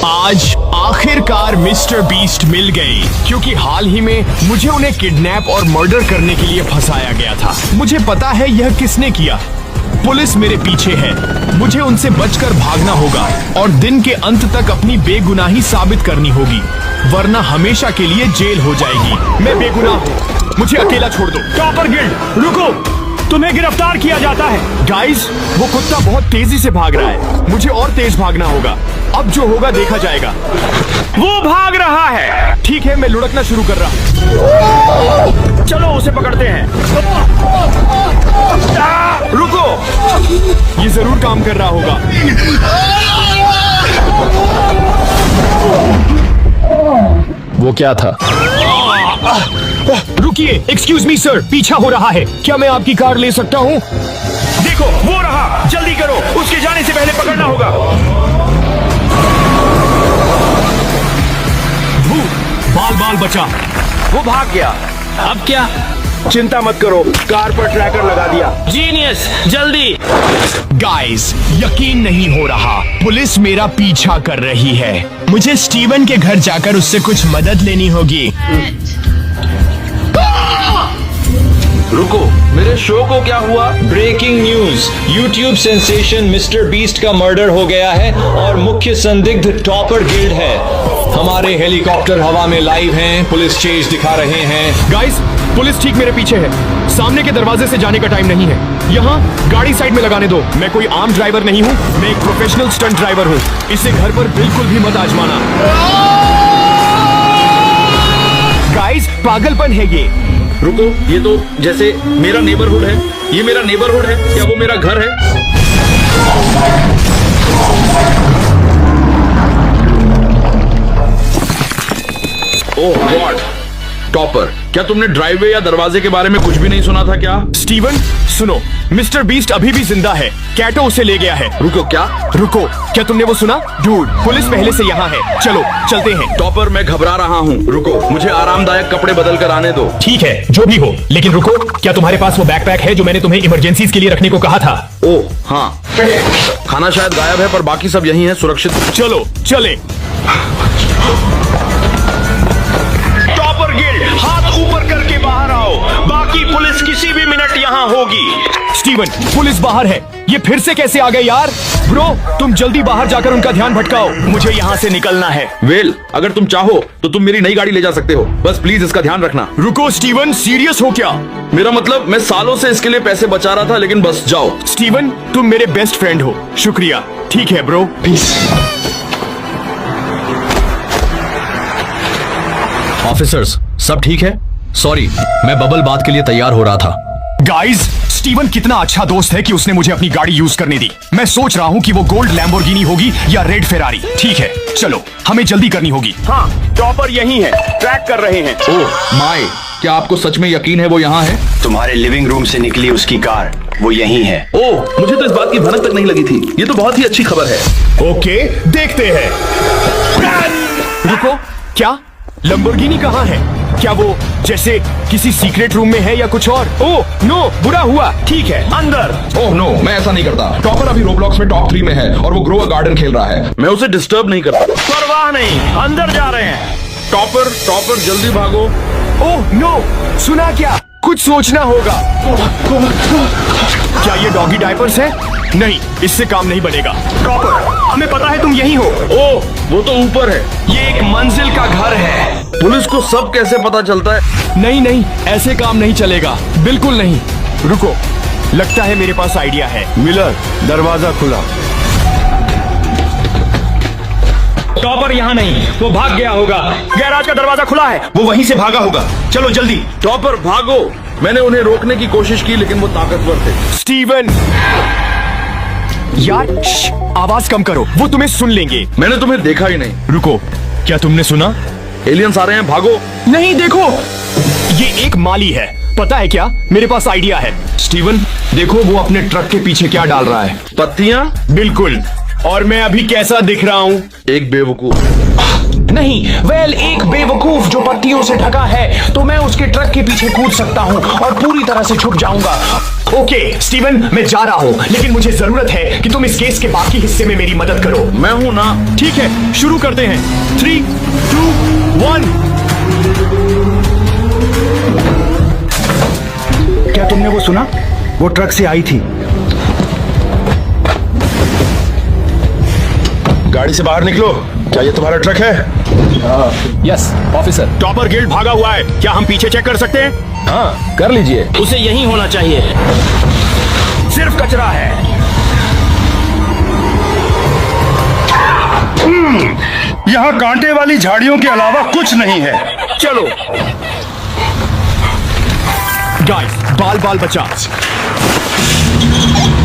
आज आखिरकार mister beast मिल गए, क्योंकि हाल ही में मुझे उन्हें किडनैप और मर्डर करने के लिए फंसाया गया था। मुझे पता है यह किसने किया। पुलिस मेरे पीछे है। मुझे उनसे बचकर भागना होगा और दिन के अंत तक अपनी बेगुनाही साबित करनी होगी, वरना हमेशा के लिए जेल हो जाएगी। मैं बेगुनाह हूँ, मुझे अकेला छोड़ दो। टॉपर गिल्ड, रुको, तुम्हें गिरफ्तार किया जाता है। गाइस, वो कुत्ता बहुत तेजी से भाग रहा है। मुझे और तेज भागना होगा। अब जो होगा देखा जाएगा। वो भाग रहा है। ठीक है, मैं लुढ़कना शुरू कर रहा हूँ। चलो उसे पकड़ते हैं। रुको, ये जरूर काम कर रहा होगा। वो क्या था? रुकिए, एक्सक्यूज मी सर, पीछा हो रहा है। क्या मैं आपकी कार ले सकता हूँ? देखो, वो रहा। जल्दी करो, उसके जाने से पहले पकड़ना होगा। बाल बाल बचा। वो भाग गया। अब क्या? चिंता मत करो, कार पर ट्रैकर लगा दिया। जीनियस, जल्दी। गाइस, यकीन नहीं हो रहा, पुलिस मेरा पीछा कर रही है। मुझे स्टीवन के घर जाकर उससे कुछ मदद लेनी होगी। रुको, मेरे शो को क्या हुआ? Breaking news, YouTube sensation Mr Beast का मर्डर हो गया है और मुख्य संदिग्ध टॉपर गिल्ड है। हमारे हेलीकॉप्टर हवा में लाइव हैं, पुलिस चेज दिखा रहे हैं। गाइस, पुलिस ठीक मेरे पीछे है। सामने के दरवाजे से जाने का टाइम नहीं है। यहाँ गाड़ी साइड में लगाने दो। मैं कोई आम ड्राइवर नहीं हूँ, मैं एक प्रोफेशनल स्टंट ड्राइवर हूँ। इसे घर पर बिल्कुल भी मत आजमाना। गाइस, पागलपन है ये। रुको, ये तो जैसे मेरा नेबरहुड है। ये मेरा नेबरहुड है, क्या वो मेरा घर है? ओह गॉड, टॉपर, क्या तुमने ड्राइववे या दरवाजे के बारे में कुछ भी नहीं सुना था क्या? स्टीवन, सुनो, मिस्टर बीस्ट अभी भी जिंदा है। कैटो उसे ले गया है। रुको, क्या? रुको, क्या तुमने वो सुना? डूड, पुलिस पहले से यहाँ है। चलो चलते हैं। टॉपर, मैं घबरा रहा हूँ। रुको, मुझे आरामदायक कपड़े बदल कर आने दो। ठीक है, जो भी हो, लेकिन रुको, क्या तुम्हारे पास वो बैकपैक है जो मैंने तुम्हें इमरजेंसीज के लिए रखने को कहा था? ओह हाँ, खाना शायद गायब है, पर बाकी सब यहीं है, सुरक्षित। चलो चले। टॉपर गिल्ड, हाथ ऊपर करके बाहर आओ। बाकी पुलिस किसी भी मिनट यहाँ होगी। स्टीवन, पुलिस बाहर है। ये फिर से कैसे आ गए यार? ब्रो, तुम जल्दी बाहर जाकर उनका ध्यान भटकाओ। मुझे यहाँ से निकलना है। वेल, अगर तुम चाहो तो तुम मेरी नई गाड़ी ले जा सकते हो। बस प्लीज इसका ध्यान रखना। रुको स्टीवन, सीरियस हो क्या? मेरा मतलब, मैं सालों से इसके लिए पैसे बचा रहा था, लेकिन बस जाओ। स्टीवन, तुम मेरे बेस्ट फ्रेंड हो। शुक्रिया। ठीक है ब्रो, पीस। ऑफिसर्स, सब ठीक है? सॉरी, मैं बबल बात के लिए तैयार हो रहा था। गाइस, स्टीवन कितना अच्छा दोस्त है कि उसने मुझे अपनी गाड़ी यूज करने दी। मैं सोच रहा हूँ कि वो गोल्ड लैम्बोर्गिनी होगी या रेड फेरारी। ठीक है, चलो, हमें जल्दी करनी होगी। हाँ, टॉपर यहीं है, ट्रैक कर रहे हैं। ओह माय, क्या आपको सच में यकीन है वो यहाँ है? तुम्हारे लिविंग रूम से निकली उसकी कार, वो यहीं है। ओह, मुझे तो इस बात की भनक तक नहीं लगी थी। ये तो बहुत ही अच्छी खबर है। ओके, देखते हैं। रुको, क्या लैम्बोर्गिनी कहाँ है? क्या वो जैसे किसी सीक्रेट रूम में है या कुछ और? ओह नो, बुरा हुआ। ठीक है, अंदर। ओह नो, मैं ऐसा नहीं करता। टॉपर अभी रोब्लॉक्स में टॉप 3 में है और वो ग्रो अ गार्डन खेल रहा है। मैं उसे डिस्टर्ब नहीं करता। परवाह नहीं, अंदर जा रहे हैं। टॉपर जल्दी भागो। ओह नो, सुना क्या? कुछ सोचना होगा। क्या ये डॉगी डायपर्स है? नहीं, इससे काम नहीं बनेगा। टॉपर, हमें पता है तुम यहीं हो। ओह, वो तो ऊपर है। ये एक मंजिल का घर है। पुलिस को सब कैसे पता चलता है? नहीं, ऐसे काम नहीं चलेगा, बिल्कुल नहीं। रुको, लगता है मेरे पास आइडिया है। मिलर, दरवाजा खुला। टॉपर यहाँ नहीं, वो भाग गया होगा। गैराज का दरवाजा खुला है, वो वहीं से भागा होगा। चलो जल्दी। टॉपर भागो। मैंने उन्हें रोकने की कोशिश की, लेकिन वो ताकतवर थे। स्टीवन, यार आवाज कम करो, वो तुम्हें सुन लेंगे। मैंने तुम्हें देखा ही नहीं। रुको, क्या तुमने सुना? एलियंस आ रहे हैं, भागो। नहीं, देखो, ये एक माली है। पता है क्या, मेरे पास आइडिया है। स्टीवन, देखो वो अपने ट्रक के पीछे क्या डाल रहा है। पत्तियां? बिल्कुल। और मैं अभी कैसा दिख रहा हूँ? एक बेवकूफ। नहीं, वेल एक बेवकूफ जो पत्तियों से ढका है, तो मैं उसके ट्रक के पीछे कूद सकता हूँ और पूरी तरह से छुप जाऊंगा। ओके स्टीवन, मैं जा रहा हूँ, लेकिन मुझे जरूरत है कि तुम इस केस के बाकी हिस्से में मेरी मदद करो। मैं हूं ना। ठीक है, शुरू करते हैं। 3, 2, 1। क्या तुमने वो सुना? वो ट्रक से आई थी। गाड़ी से बाहर निकलो। क्या ये तुम्हारा ट्रक है? Yes officer. टॉपर गिल्ड भागा हुआ है, क्या हम पीछे चेक कर सकते हैं? हाँ कर लीजिए। उसे यहीं होना चाहिए। सिर्फ कचरा है। यहाँ कांटे वाली झाड़ियों के अलावा कुछ नहीं है। चलो। गाइस, बाल बाल बचा।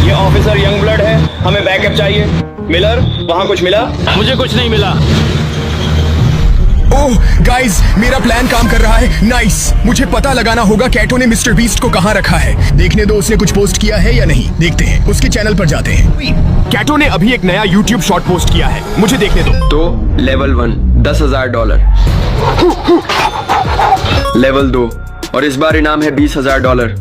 ये ऑफिसर यंग ब्लड है, हमें बैकअप चाहिए। मिलर, वहाँ कुछ मिला? मुझे कुछ नहीं मिला। ओह गाइस, मेरा प्लान काम कर रहा है। नाइस। मुझे पता लगाना होगा कैटो ने मिस्टर बीस्ट को कहाँ रखा है। देखने दो उसने कुछ पोस्ट किया है या नहीं। देखते हैं, उसके चैनल पर जाते हैं। कैटो ने अभी एक नया YouTube शॉर्ट पोस्ट किया है, मुझे देखने दो। तो लेवल 1 $10,000, लेवल 2 और इस बार इनाम है $20,000।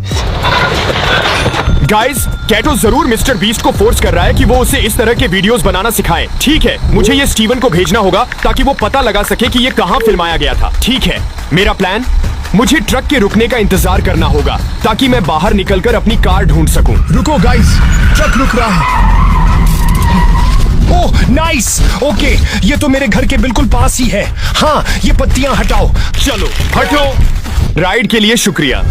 गाइस, कैटो जरूर मिस्टर बीस्ट को फोर्स कर रहा है कि वो उसे इस तरह के वीडियोस बनाना सिखाए। ठीक है, मुझे ये स्टीवन को भेजना होगा ताकि वो पता लगा सके कि ये कहाँ फिल्माया गया था। ठीक है, मेरा प्लान, मुझे ट्रक के रुकने का इंतजार करना होगा ताकि मैं बाहर निकलकर अपनी कार ढूंढ सकूं। रुको गाइस, ट्रक रुक रहा है। Oh nice. ओके, ये तो मेरे घर के बिल्कुल पास ही है। हाँ, ये पत्तियां हटाओ। चलो हटो। राइड के लिए शुक्रिया।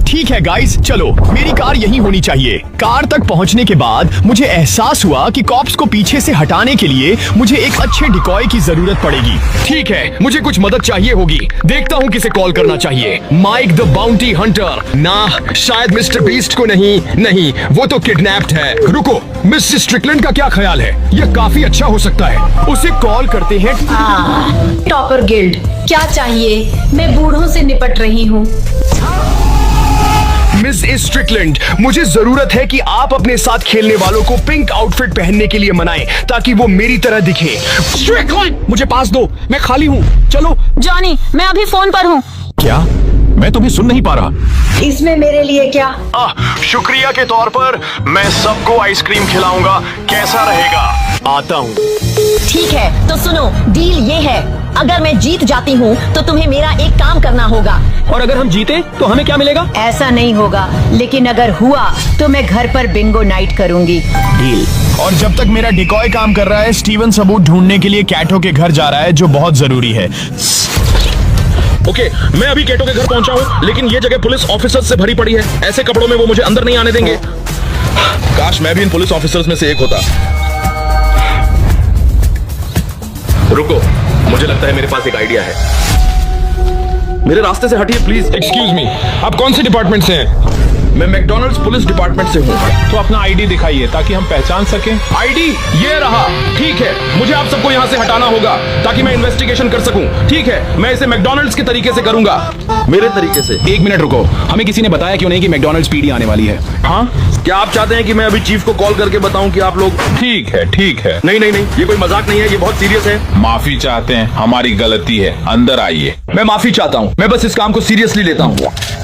ठीक है गाइस, चलो, मेरी कार यहीं होनी चाहिए। कार तक पहुंचने के बाद मुझे एहसास हुआ कि कॉप्स को पीछे से हटाने के लिए मुझे एक अच्छे डिकॉय की जरूरत पड़ेगी। ठीक है, मुझे कुछ मदद चाहिए होगी। देखता हूँ किसे कॉल करना चाहिए। Mike the bounty hunter? ना, शायद मिस्टर बीस्ट को नहीं। नहीं, वो तो किडनैप्ड है। रुको, मिस स्ट्रिकलैंड का क्या ख्याल है? ये काफी अच्छा हो सकता है। उसे कॉल करते हैं। टॉपर गिल्ड, क्या चाहिए? मैं बूढ़ों से निपट रही हूँ। मिस स्ट्रिकलैंड, मुझे जरूरत है कि आप अपने साथ खेलने वालों को पिंक आउटफिट पहनने के लिए मनाएं ताकि वो मेरी तरह दिखे। स्ट्रिकलैंड, मुझे पास दो, मैं खाली हूँ। चलो। जॉनी, मैं अभी फोन पर हूँ। क्या? मैं तुम्हें सुन नहीं पा रहा। इसमें मेरे लिए क्या? शुक्रिया के तौर पर मैं सबको आइसक्रीम खिलाऊंगा। कैसा रहेगा? आता हूँ। ठीक है, तो सुनो, डील ये है, अगर मैं जीत जाती हूँ तो तुम्हें मेरा एक काम करना होगा। और अगर हम जीते तो हमें क्या मिलेगा? ऐसा नहीं होगा, लेकिन अगर हुआ तो मैं घर पर बिंगो नाइट करूंगी। डील। और जब तक मेरा डिकॉय काम कर रहा है, स्टीवन सबूत ढूंढने के लिए कैटो के घर जा रहा है, जो बहुत जरूरी है। ओके, मैं अभी कैटो के घर पहुंचा हूं, लेकिन ये जगह पुलिस ऑफिसर्स से भरी पड़ी है। ऐसे कपड़ों में वो मुझे अंदर नहीं आने देंगे। काश मैं भी इन पुलिस ऑफिसर्स में से एक होता। रुको, मुझे लगता है मेरे पास एक आइडिया है। मेरे रास्ते से हटिए प्लीज। एक्सक्यूज मी, आप कौन से डिपार्टमेंट से हैं? मैं मैकडॉनल्ड्स पुलिस डिपार्टमेंट से हूँ। तो अपना आईडी दिखाइए ताकि हम पहचान सकें। आईडी ये रहा। ठीक है, मुझे आप सबको यहाँ से हटाना होगा ताकि मैं इन्वेस्टिगेशन कर सकूं। ठीक है, मैं इसे मैकडॉनल्ड्स के तरीके से करूंगा, मेरे तरीके से। एक मिनट रुको, हमें किसी ने बताया क्यों नहीं कि मैकडॉनल्ड्स पीडी आने वाली है? हाँ, क्या आप चाहते हैं कि मैं अभी चीफ को कॉल करके बताऊं कि आप लोग? ठीक है, ठीक है। नहीं नहीं नहीं, ये कोई मजाक नहीं है, ये बहुत सीरियस है। माफी चाहते हैं, हमारी गलती है। अंदर आइए। मैं माफी चाहता हूँ, मैं बस इस काम को सीरियसली लेता हूँ।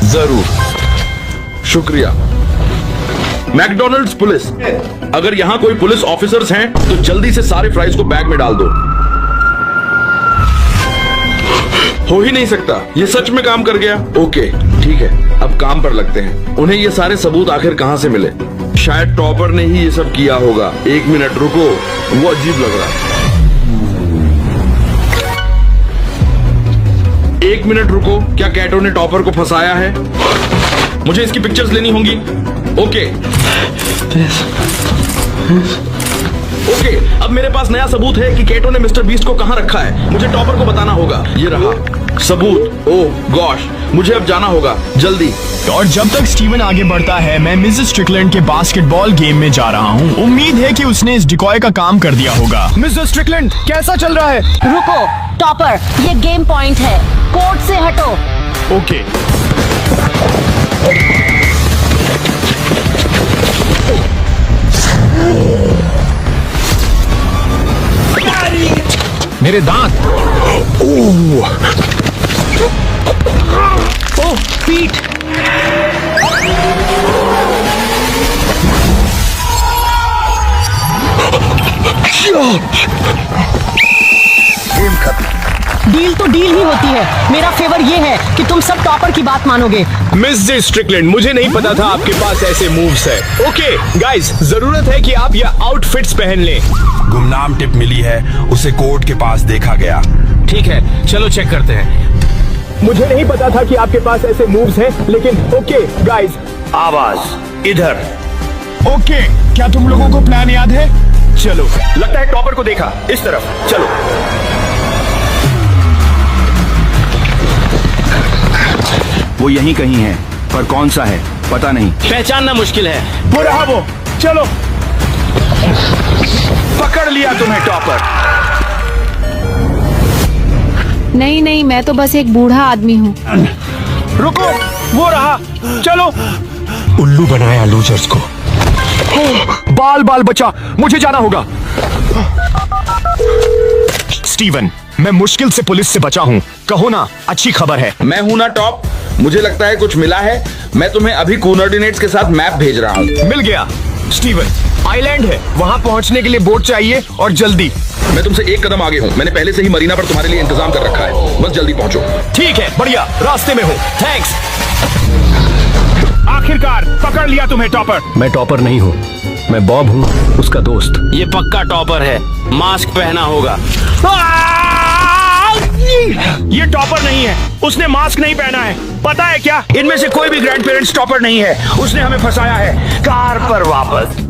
जरूर। शुक्रिया। मैकडॉनल्ड्स पुलिस, अगर यहाँ कोई पुलिस ऑफिसर्स हैं तो जल्दी से सारे फ्राइज को बैग में डाल दो। हो ही नहीं सकता, ये सच में काम कर गया। ओके ठीक है, अब काम पर लगते हैं। उन्हें ये सारे सबूत आखिर कहां से मिले? शायद टॉपर ने ही ये सब किया होगा। एक मिनट रुको, वो अजीब लग रहा है। एक मिनट रुको, क्या कैटो ने टॉपर को फंसाया है? मुझे इसकी पिक्चर्स लेनी होंगी। ओके, अब मेरे पास नया सबूत है कि कैटो ने मिस्टर बीस्ट को कहां रखा है। मुझे टॉपर को बताना होगा। ये रहा सबूत। ओह गॉश, मुझे अब जाना होगा जल्दी। और जब तक स्टीवन आगे बढ़ता है, मैं मिसेस स्ट्रिकलैंड के बास्केटबॉल गेम में जा रहा हूँ। उम्मीद है कि उसने इस डिकॉय का काम कर दिया होगा। मिसेस स्ट्रिकलैंड, कैसा चल रहा है? रुको टॉपर, ये गेम पॉइंट है, कोर्ट से हटो। ओके। मेरे दांत। ओह पीठ। डील तो डील ही होती है। मेरा फेवर ये है कि तुम सब टॉपर की बात मानोगे। मिस स्ट्रिकलैंड, मुझे नहीं पता था आपके पास ऐसे मूव्स है। ओके गाइस, जरूरत है कि आप ये आउटफिट्स पहन लें। गुमनाम टिप मिली है, उसे कोर्ट के पास देखा गया। ठीक है, चलो चेक करते हैं। मुझे नहीं पता था कि आपके पास ऐसे मूव्स हैं, लेकिन ओके गाइस। आवाज इधर। ओके, क्या तुम लोगों को प्लान याद है? चलो, लगता है टॉपर को देखा। इस तरफ चलो। वो यहीं कहीं है, पर कौन सा है पता नहीं। पहचानना मुश्किल है। वो रहा वो। चलो, पकड़ लिया तुम्हें टॉपर। नहीं नहीं, मैं तो बस एक बूढ़ा आदमी हूँ। रुको, वो रहा। चलो। उल्लू बनाया लूजर्स को। बाल बाल बचा, मुझे जाना होगा। स्टीवन, मैं मुश्किल से पुलिस से बचा हूँ। कहो ना, अच्छी खबर है। मैं हूं ना टॉप। मुझे लगता है कुछ मिला है। मैं तुम्हें अभी कोऑर्डिनेट्स के साथ मैप भेज रहा हूँ। मिल गया। स्टीवन, आइलैंड है, वहाँ पहुँचने के लिए बोट चाहिए और जल्दी। मैं तुमसे एक कदम आगे हूँ। मैंने पहले से ही मरीना पर तुम्हारे लिए इंतजाम कर रखा है, बस जल्दी पहुँचो। ठीक है, बढ़िया, रास्ते में हूँ। थैंक्स। आखिरकार पकड़ लिया तुम्हें टॉपर। मैं टॉपर नहीं हूँ, मैं बॉब हूँ, उसका दोस्त। ये पक्का टॉपर है, मास्क पहना होगा। ये टॉपर नहीं है, उसने मास्क नहीं पहना है। पता है क्या, इनमें से कोई भी ग्रैंड पेरेंट्स टॉपर नहीं है। उसने हमें फंसाया है। कार पर वापस।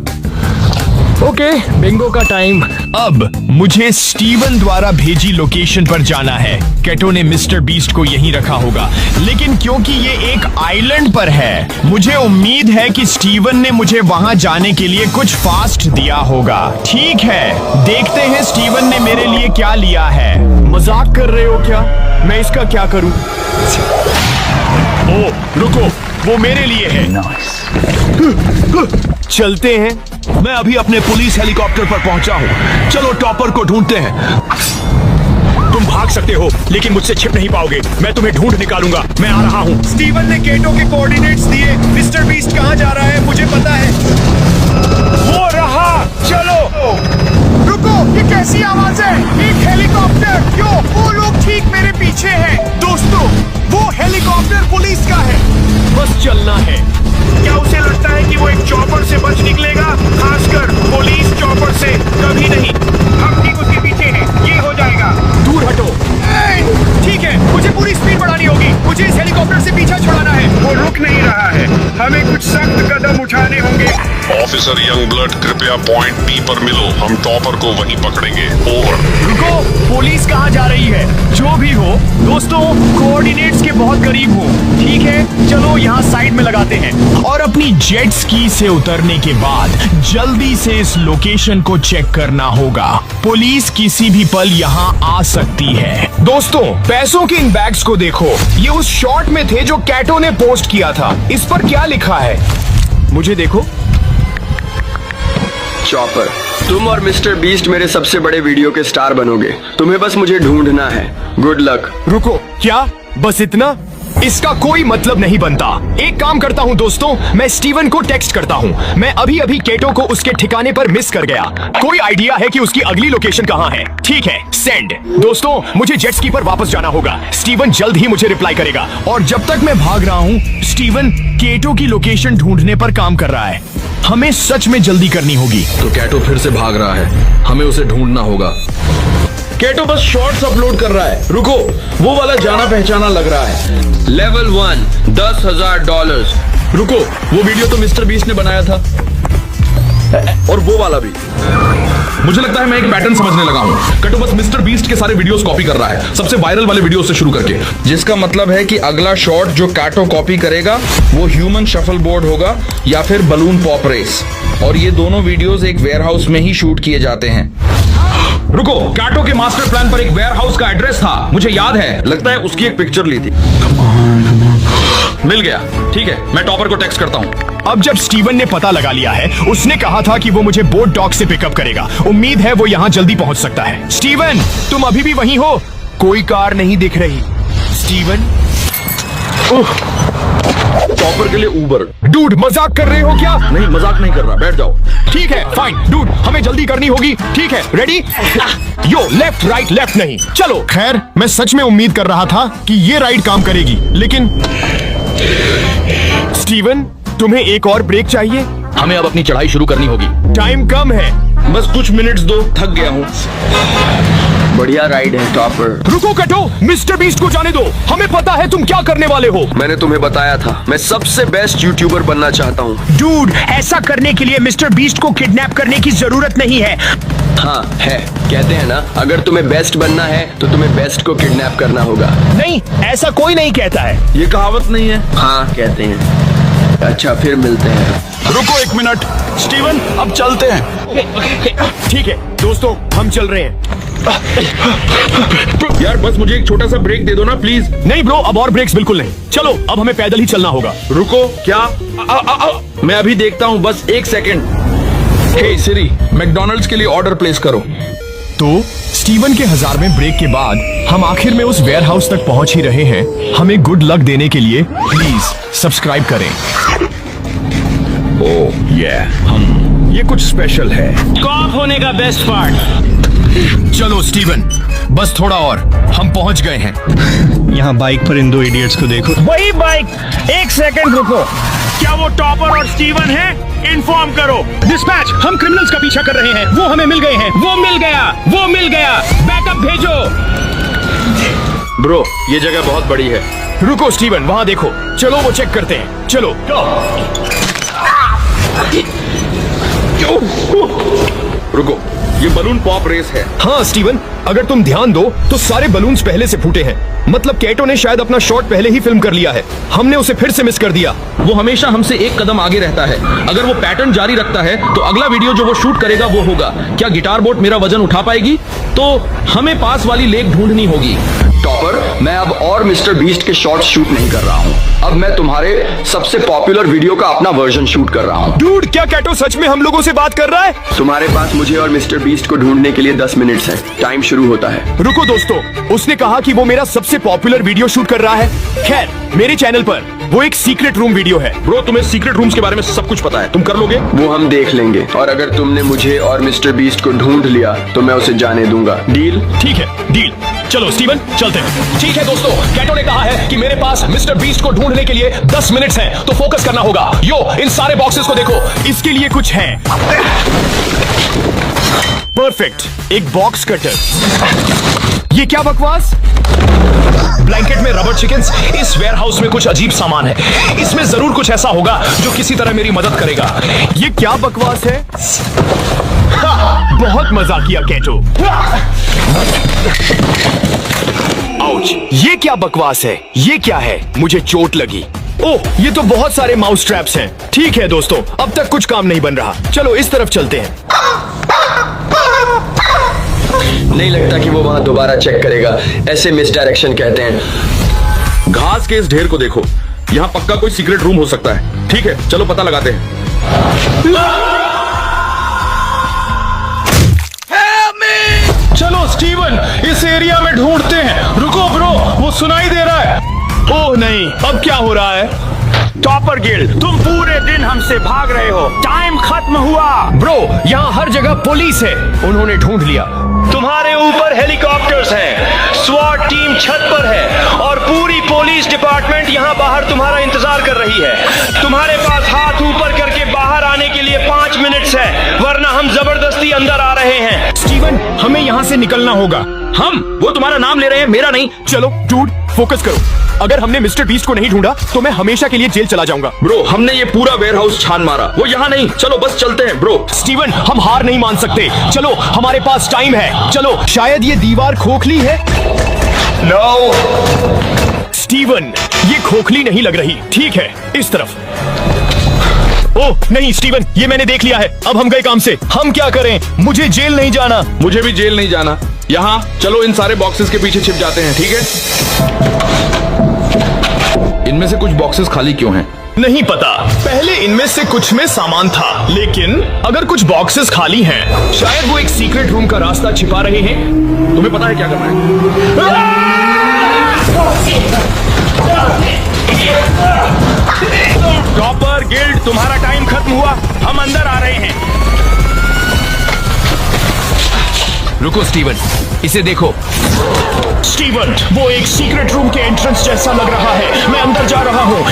ओके, बिंगो का टाइम। अब मुझे स्टीवन द्वारा भेजी लोकेशन पर जाना है। कैटो ने मिस्टर बीस्ट को यहीं रखा होगा, लेकिन क्योंकि ये एक आइलैंड पर है, मुझे उम्मीद है कि स्टीवन ने मुझे वहां जाने के लिए कुछ फास्ट दिया होगा। ठीक है, देखते हैं स्टीवन ने मेरे लिए क्या लिया है। मजाक कर रहे हो क्या? मैं इसका क्या करूं? ओ, रुको, वो मेरे लिए है। चलते हैं। मैं अभी अपने पुलिस हेलीकॉप्टर पर पहुंचा हूं। चलो टॉपर को ढूंढते हैं। तुम भाग सकते हो, लेकिन मुझसे छिप नहीं पाओगे। मैं तुम्हें ढूंढ निकालूंगा। मैं आ रहा हूं। स्टीवन ने केटो के कोऑर्डिनेट्स दिए। मिस्टर बीस्ट कहां जा रहा है मुझे पता है। वो रहा। चलो। रुको, ये कैसी आवाज है? एक हेलीकॉप्टर। क्यों? वो लोग ठीक मेरे पीछे हैं। दोस्तों, वो हेलीकॉप्टर पुलिस का है। बस चलना है। क्या उसे लगता है कि वो एक चॉपर से बच निकलेगा? खासकर पुलिस चॉपर से कभी नहीं। हम ठीक उसके पीछे हैं। ये हो जाएगा। दूर हटो। ठीक है, मुझे पूरी स्पीड बढ़ानी होगी। मुझे इस हेलीकॉप्टर से पीछा छुड़ाना है। वो रुक नहीं रहा है। हमें कुछ सख्त कदम उठाने होंगे। ऑफिसर यंग ब्लड, कृपया पॉइंट बी पर मिलो। हम टॉपर को वहीं पकड़ेंगे। ओवर। रुको, पुलिस कहाँ जा रही है? जो भी हो दोस्तों, कोऑर्डिनेट्स के बहुत करीब हूँ। ठीक है, चलो यहाँ साइड में लगाते हैं और अपनी जेट स्की से उतरने के बाद जल्दी से इस लोकेशन को चेक करना होगा। पुलिस किसी भी पल यहाँ आ सकती है। दोस्तों, पैसों के इन बैग्स को देखो। ये उस शॉट में थे जो कैटो ने पोस्ट किया था। इस पर क्या लिखा है? मुझे देखो। चॉपर, तुम और मिस्टर बीस्ट मेरे सबसे बड़े वीडियो के स्टार बनोगे। तुम्हें बस मुझे ढूंढना है। Good luck. रुको, क्या बस इतना? इसका कोई मतलब नहीं बनता। एक काम करता हूँ दोस्तों, मैं स्टीवन को टेक्स्ट करता हूँ। मैं अभी अभी केटो को उसके ठिकाने पर मिस कर गया। कोई आइडिया है कि उसकी अगली लोकेशन कहाँ है? ठीक है, सेंड। दोस्तों, मुझे जेट स्की पर वापस जाना होगा। स्टीवन जल्द ही मुझे रिप्लाई करेगा और जब तक मैं भाग रहा हूँ, स्टीवन केटो की लोकेशन ढूंढने पर काम कर रहा है। हमें सच में जल्दी करनी होगी। तो कैटो फिर से भाग रहा है, हमें उसे ढूंढना होगा। कैटो बस शॉर्ट्स अपलोड कर रहा है। रुको, वो वाला जाना पहचाना लग रहा है। लेवल 1, $10,000। रुको, वो वीडियो तो मिस्टर बीस्ट ने बनाया था, और वो वाला भी। मुझे लगता है मैं एक पैटर्न समझने लगा हूँ। कैटो बस मिस्टर बीस्ट के सारे वीडियोस कॉपी कर रहा है, सबसे वायरल वाले वीडियो से शुरू करके। जिसका मतलब है कि अगला शॉट जो कैटो कॉपी करेगा वो ह्यूमन शफल बोर्ड होगा या फिर बलून पॉप रेस। और ये दोनों वीडियोस एक वेयरहाउस में ही शूट किए जाते हैं। रुको, कैटो के मास्टर प्लान पर एक वेयरहाउस का एड्रेस था, मुझे याद है। लगता है उसकी एक पिक्चर ली थी। मिल गया। ठीक है, मैं टॉपर को टेक्स्ट करता हूँ। अब जब स्टीवन ने पता लगा लिया है, उसने कहा था कि वो मुझे बोट डॉक से पिकअप करेगा। उम्मीद है वो यहाँ जल्दी पहुँच सकता है। स्टीवन, तुम अभी भी वहीं हो? कोई कार नहीं दिख रही। स्टीवन, टॉपर के लिए उबर। डूड मजाक कर रहे हो क्या? नहीं, मजाक नहीं कर रहा, बैठ जाओ। ठीक है, फाइन। डूड, हमें जल्दी करनी होगी। ठीक है, रेडी? यो, लेफ्ट राइट लेफ्ट नहीं। चलो। खैर, मैं सच में उम्मीद कर रहा था कि ये राइड काम करेगी, लेकिन स्टीवन, तुम्हें एक और ब्रेक चाहिए? हमें अब अपनी चढ़ाई शुरू करनी होगी। टाइम कम है। बस कुछ मिनट्स दो, थक गया हूँ। बढ़िया राइड है टॉपर। रुको कटो, मिस्टर बीस्ट को जाने दो। हमें पता है तुम क्या करने वाले हो। मैंने तुम्हें बताया था, मैं सबसे बेस्ट यूट्यूबर बनना चाहता हूँ। डूड, ऐसा करने के लिए मिस्टर बीस्ट को किडनैप करने की जरूरत नहीं है। हाँ है, कहते हैं ना, अगर तुम्हें बेस्ट बनना है तो तुम्हें बेस्ट को किडनैप करना होगा। नहीं, ऐसा कोई नहीं कहता है। ये कहावत नहीं है। हाँ कहते हैं। अच्छा, फिर मिलते हैं। रुको 1 मिनट, स्टीवन, अब चलते हैं। ठीक है दोस्तों, हम चल रहे हैं। यार बस मुझे एक छोटा सा ब्रेक दे दो ना प्लीज। नहीं ब्रो, अब और ब्रेक्स बिल्कुल नहीं। चलो, अब हमें पैदल ही चलना होगा। रुको, क्या? मैं अभी देखता हूँ, बस 1 सेकंड। हे सिरी, मैकडॉनल्ड्स के लिए ऑर्डर प्लेस करो। तो स्टीवन के 1000वें ब्रेक के बाद हम आखिर में उस वेयर हाउस तक पहुंच ही रहे हैं। हमें गुड लक देने के लिए प्लीज सब्सक्राइब करें। ओह ये कुछ स्पेशल है। कॉप होने का बेस्ट पार्ट। चलो स्टीवन, बस थोड़ा और, हम पहुंच गए हैं। यहाँ बाइक पर इन 2 इडियट्स को देखो। वही बाइक। 1 सेकंड रुको, क्या वो टॉपर और स्टीवन है? इन्फॉर्म करो। डिस्पैच, हम क्रिमिनल्स का पीछा कर रहे हैं। वो हमें मिल गए हैं। वो मिल गया। बैकअप भेजो। ब्रो, ये जगह बहुत बड़ी है। रुको स्टीवन, वहां देखो। चलो वो चेक करते हैं। चलो। रुको, ये बलून पॉप रेस है। हाँ स्टीवन, अगर तुम ध्यान दो तो सारे बलून्स पहले से फूटे हैं। मतलब कैटो ने शायद अपना शॉट पहले ही फिल्म कर लिया है। हमने उसे फिर से मिस कर दिया। वो हमेशा हमसे एक कदम आगे रहता है। अगर वो पैटर्न जारी रखता है तो अगला वीडियो जो वो शूट करेगा वो होगा। क्या गिटार बोट मेरा वजन उठा पाएगी? तो हमें पास वाली लेक ढूंढनी होगी। टॉपर, मैं अब और मिस्टर बीस्ट के शॉर्ट्स शूट नहीं कर रहा हूँ। अब मैं तुम्हारे सबसे पॉपुलर वीडियो का अपना वर्जन शूट कर रहा हूँ। डूड, क्या कैटो सच में हम लोगों से बात कर रहा है? तुम्हारे पास मुझे और मिस्टर बीस्ट को ढूंढने के लिए 10 मिनट्स है। टाइम शुरू होता है। रुको दोस्तों, उसने कहा कि वो मेरा सबसे पॉपुलर वीडियो शूट कर रहा है। खैर, मेरे चैनल पर वो एक सीक्रेट रूम वीडियो है। ब्रो, तुम्हें सीक्रेट रूम्स के बारे में सब कुछ पता है, तुम कर लोगे? वो हम देख लेंगे, और अगर तुमने मुझे और मिस्टर बीस्ट को ढूंढ लिया तो मैं उसे जाने दूंगा। डील? ठीक है, डील। चलो स्टीवन, चलते हैं। ठीक है दोस्तों, कैटो ने कहा है कि मेरे पास मिस्टर बीस्ट को ढूंढने के लिए 10 मिनट्स हैं, तो फोकस करना होगा। यो, इन सारे बॉक्सेस को देखो, इसके लिए कुछ है। परफेक्ट, एक बॉक्स कटर। ये क्या बकवास? ब्लैंकेट में रबर चिकन्स। इस वेयरहाउस में कुछ अजीब सामान है। इसमें जरूर कुछ ऐसा होगा जो किसी तरह मेरी मदद करेगा। ये क्या बकवास है? बहुत मजा किया कैटो। आउच, ये क्या बकवास है? ये क्या है? मुझे चोट लगी। ओह, ये तो बहुत सारे माउस ट्रैप्स हैं। ठीक है दोस्तों, अब तक कुछ काम नहीं बन रहा। चलो इस तरफ चलते हैं। नहीं लगता कि वो वहां दोबारा चेक करेगा। ऐसे मिसडायरेक्शन कहते हैं। घास के इस ढेर को देखो, यहाँ पक्का कोई सीक्रेट रूम हो सकता है। ठीक है, चलो पता लगाते हैं। चलो स्टीवन, इस एरिया में ढूंढते हैं। रुको ब्रो, वो सुनाई दे रहा है। ओह नहीं, अब क्या हो रहा है? टॉपर गिल्ड, तुम पूरे दिन हमसे भाग रहे हो। टाइम खत्म हुआ। ब्रो, यहाँ हर जगह पुलिस है। उन्होंने ढूंढ लिया। तुम्हारे ऊपर हेलीकॉप्टर्स हैं, स्वॉट टीम छत पर है और पूरी पुलिस डिपार्टमेंट यहाँ बाहर तुम्हारा इंतजार कर रही है। तुम्हारे पास हाथ ऊपर करके बाहर आने के लिए 5 मिनट्स है, वरना हम जबरदस्ती अंदर आ रहे हैं। स्टीवन, हमें यहाँ से निकलना होगा। वो तुम्हारा नाम ले रहे हैं, मेरा नहीं। चलो डूड, फोकस करो। अगर हमने मिस्टर बीस्ट को नहीं ढूंढा तो मैं हमेशा के लिए जेल चला जाऊंगा। ब्रो, हमने ये पूरा वेयरहाउस छान मारा, वो यहाँ नहीं। चलो बस चलते हैं ब्रो। स्टीवन, हम हार नहीं मान सकते। चलो, हमारे पास टाइम है। चलो, शायद ये दीवार खोखली है। नो स्टीवन, ये खोखली नहीं लग रही। ठीक है, इस तरफ। ओह नहीं स्टीवन, ये मैंने देख लिया है। अब हम गए काम से। हम क्या करें? मुझे जेल नहीं जाना। मुझे भी जेल नहीं जाना। यहाँ चलो, इन सारे बॉक्सेस के पीछे छिप जाते हैं। ठीक है? इनमें से कुछ बॉक्सेस खाली क्यों हैं? नहीं पता, पहले इनमें से कुछ में सामान था, लेकिन अगर कुछ बॉक्सेस खाली हैं, शायद वो एक सीक्रेट रूम का रास्ता छिपा रहे हैं। तुम्हें पता है क्या करना है? टॉपर गिल्ड, तुम्हारा टाइम खत्म हुआ, हम अंदर आ रहे हैं। रुको स्टीवन, इसे देखो। स्टीवन, वो एक सीक्रेट रूम के एंट्रेंस जैसा लग रहा है। मैं अंदर जा रहा हूँ।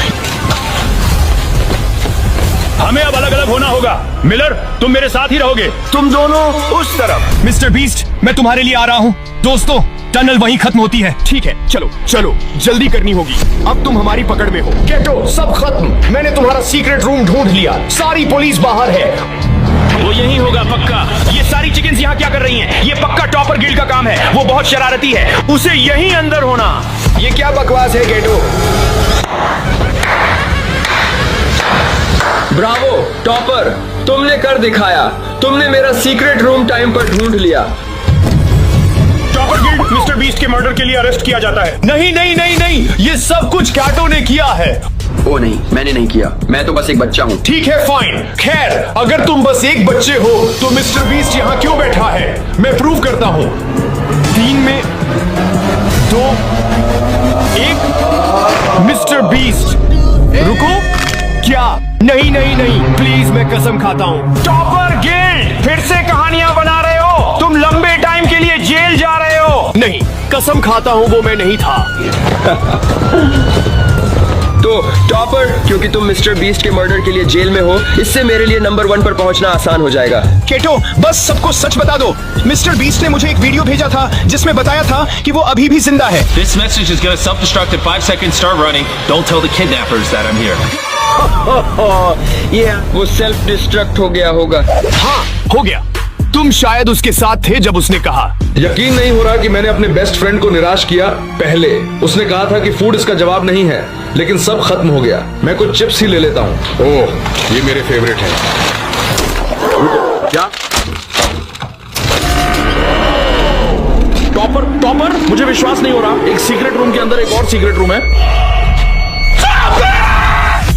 हमें अब अलग अलग होना होगा। मिलर, तुम मेरे साथ ही रहोगे। तुम दोनों उस तरफ। मिस्टर बीस्ट, मैं तुम्हारे लिए आ रहा हूँ। दोस्तों, टनल वहीं खत्म होती है। ठीक है, चलो चलो, जल्दी करनी होगी। अब तुम हमारी पकड़ में हो। केटो, सब खत्म। मैंने तुम्हारा सीक्रेट रूम ढूंढ लिया। सारी पुलिस बाहर है। वो यही होगा पक्का। ये सारी चिकन्स यहाँ क्या कर रही हैं? ये पक्का टॉपर गिल्ड का काम है। वो बहुत शरारती है, उसे यहीं अंदर होना। ये क्या बकवास है केटो? ब्रावो टॉपर, तुमने कर दिखाया। तुमने मेरा सीक्रेट रूम टाइम पर ढूंढ लिया। टॉपर गिल्ड मिस्टर बीस्ट के मर्डर के लिए अरेस्ट किया जाता है। नहीं नहीं नहीं नहीं, ये सब कुछ कैटो ने किया है। ओ नहीं, मैंने नहीं किया। मैं तो बस एक बच्चा हूँ। ठीक है, फाइन। खैर, अगर तुम बस एक बच्चे हो तो मिस्टर बीस्ट यहाँ क्यों बैठा है? मैं प्रूव करता हूँ। 3 में 2 1। मिस्टर बीस्ट, रुको। क्या? नहीं नहीं नहीं, प्लीज, मैं कसम खाता हूँ। टॉपर गिल्ड, फिर से कहानियां बना रहे हो। तुम लंबे टाइम के लिए जेल जा रहे हो। नहीं, कसम खाता हूँ, वो मैं नहीं था। तो टॉपर, क्योंकि तुम मिस्टर बीस्ट के मर्डर के लिए जेल में हो, इससे मेरे लिए नंबर 1 पर पहुंचना आसान हो जाएगा। केटो, बस सबको सच बता दो। मिस्टर बीस्ट ने मुझे एक वीडियो भेजा था जिसमें बताया था कि वो अभी भी जिंदा है। This message is going to self-destruct in 5 seconds. Start running. Don't tell the kidnappers that I'm here. ये वो सेल्फ डिस्ट्रक्ट हो गया होगा। हाँ, हो गया। तुम शायद उसके साथ थे जब उसने कहा। यकीन नहीं हो रहा कि मैंने अपने बेस्ट फ्रेंड को निराश किया। पहले उसने कहा था कि फूड इसका जवाब नहीं है, लेकिन सब खत्म हो गया। मैं कुछ चिप्स ही ले लेता हूँ। ओह, ये मेरे फेवरेट हैं। क्या? टॉपर, मुझे विश्वास नहीं हो रहा। एक सीक्रेट रूम के अंदर एक और सीक्रेट रूम है।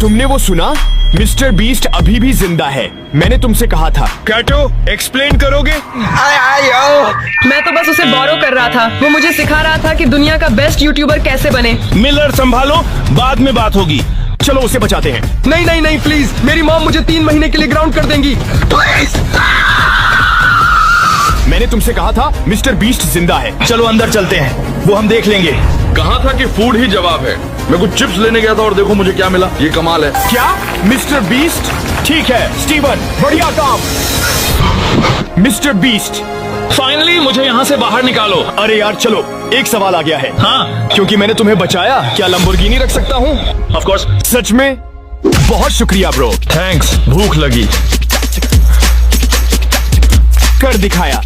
तुमने वो सुना? मिस्टर बीस्ट अभी भी जिंदा है। मैंने तुमसे कहा था। कैटो, एक्सप्लेन करोगे? मैं तो बस उसे बोरो कर रहा था। वो मुझे सिखा रहा था कि दुनिया का बेस्ट यूट्यूबर कैसे बने। मिलर, संभालो, बाद में बात होगी। चलो उसे बचाते हैं। नहीं नहीं नहीं, प्लीज, मेरी मॉम मुझे 3 महीने के लिए ग्राउंड कर देंगी। मैंने तुमसे कहा था मिस्टर बीस्ट जिंदा है। चलो अंदर चलते हैं, वो हम देख लेंगे। कहा था कि फूड ही जवाब है। मैं कुछ चिप्स लेने गया था और देखो मुझे क्या मिला। ये कमाल है। क्या? Mister beast? ठीक है स्टीवन, बढ़िया काम। मिस्टर बीस्ट, फाइनली मुझे यहाँ से बाहर निकालो। अरे यार चलो, एक सवाल आ गया है। हाँ, क्योंकि मैंने तुम्हें बचाया, क्या लंबोर्गिनी रख सकता हूँ? Of course. सच में? बहुत शुक्रिया ब्रो। थैंक्स, भूख लगी। कर दिखाया।